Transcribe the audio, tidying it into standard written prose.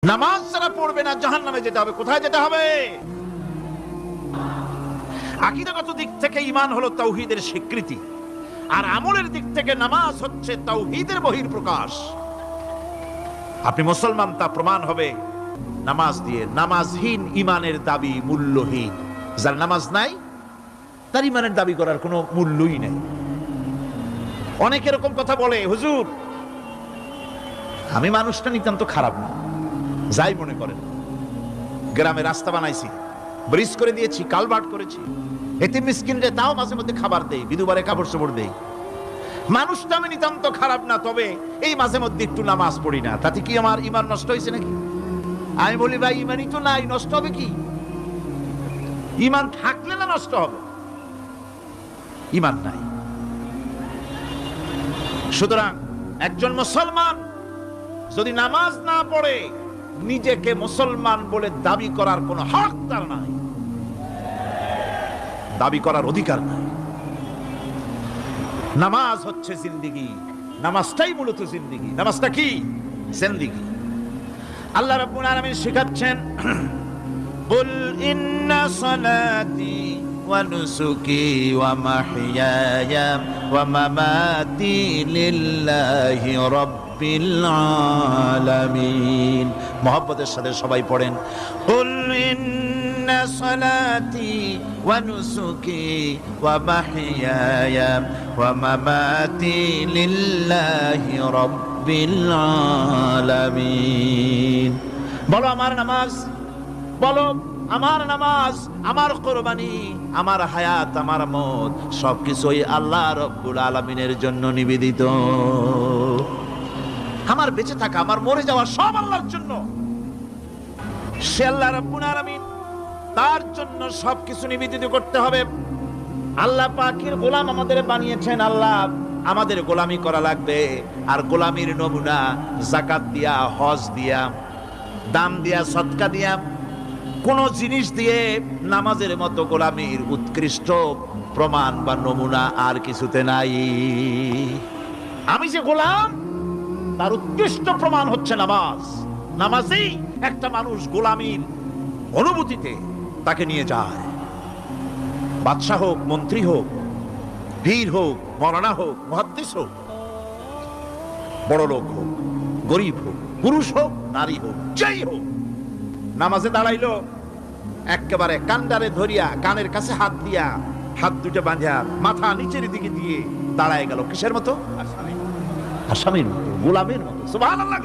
নামাজ যারা পড়বে না জাহান্নামে যেতে হবে। কোথায় যেতে হবে? আকীদাগত দিক থেকে ঈমান হলো তাওহীদের স্বীকৃতি, আর আমলের দিক থেকে নামাজ হচ্ছে তাওহীদের বহিঃপ্রকাশ। আপনি মুসলমান তা প্রমাণ হবে নামাজ দিয়ে। নামাজহীন ঈমানের দাবি মূল্যহীন। যার নামাজ নাই তার ঈমানের দাবি করার কোনো মূল্যই নেই। অনেক এরকম কথা বলে, হুজুর আমি মানুষটা নিতান্ত খারাপ না, যাই মনে করেন, গ্রামে রাস্তা বানাইছি, ব্রিজ করে দিয়েছি, কালভার্ট করেছি, এতিম মিসকিনরে তাও মাঝে মধ্যে খাবার দেই, বিধবারে কাপড় চোপড় দেই, মানুষটা আমি নিতান্ত খারাপ না, তবে এই মাঝে মধ্যে একটু নামাজ পড়ি না, তাতে কি আমার ঈমান নষ্ট হয়েছে নাকি? আমি বলি ভাই ঈমানই তো নাই, নষ্ট হবে কি? ঈমান থাকলে না নষ্ট হবে? ঈমান নাই। সুতরাং একজন মুসলমান যদি নামাজ না পড়ে নিজেকে মুসলমান বলে দাবি করার কোনো হক তার নাই, দাবি করার অধিকার নাই। নামাজ হচ্ছে জিন্দেগি, নামাজটাই মূলত জিন্দেগি। নামাজটা কি? জিন্দেগি। আল্লাহ রাব্বুল আলামিন শেখাচ্ছেন, কুল ইন্না সালাতি ওয়া নুসুকি ওয়া মাহইয়ায়া ওয়া মামাতি লিল্লাহি রাব্বিল আলামিন। মুহাব্বতের সাথে সবাই পড়েন, কুল ইন্না সালাতি ওয়া নুসুকি ওয়া মাহইয়ায়া ওয়া মামাতি লিল্লাহি রাব্বিল আলামিন। বলো আমার নামাজ, বলো আমার নামাজ, আমার কোরবানি, আমার হায়াত, আমার মত সবকিছুই আল্লাহ রব্বুল আলামিনের জন্য নিবেদিত। আমার বেঁচে থাকা, আমার মরে যাওয়া সব আল্লাহর জন্য। সে আল্লাহ রব্বুল আলামিন, তার জন্য সবকিছু নিবেদিত করতে হবে। আল্লাহ পাকের গোলাম আমাদের বানিয়েছেন, আল্লাহ আমাদের গোলামি করা লাগবে। আর গোলামির নমুনা যাকাত দিয়া, হজ দিয়া, দান দিয়া, সদকা দিয়া, কোন জিনিস দিয়ে নামাজের মতো গোলামির উৎকৃষ্ট প্রমাণ বা নমুনা আর কিছুতে নাই। আমি যে গোলাম তার উৎকৃষ্ট প্রমাণ হচ্ছে নামাজ। নামাজেই একটা মানুষ গোলামির অনুভূতিতে তাকে নিয়ে যায়। বাদশাহ হোক, মন্ত্রী হোক, বীর হোক, মৌলানা হোক, মুহাদ্দিস হোক, বড় লোক হোক, গরিব হোক, পুরুষ হোক, নারী হোক, যেই হোক, নামাজে দাঁড়াইলো একেবারে কান্ডারে ধরিয়া, কানের কাছে হাত দিয়া, হাত দুটো বাঁধিয়া, মাথা নিচের দিকে দিয়ে দাঁড়ায় গেল। কিসের মতো? আসামির মতো, গোলামের মতো। সুবহানাল্লাহ।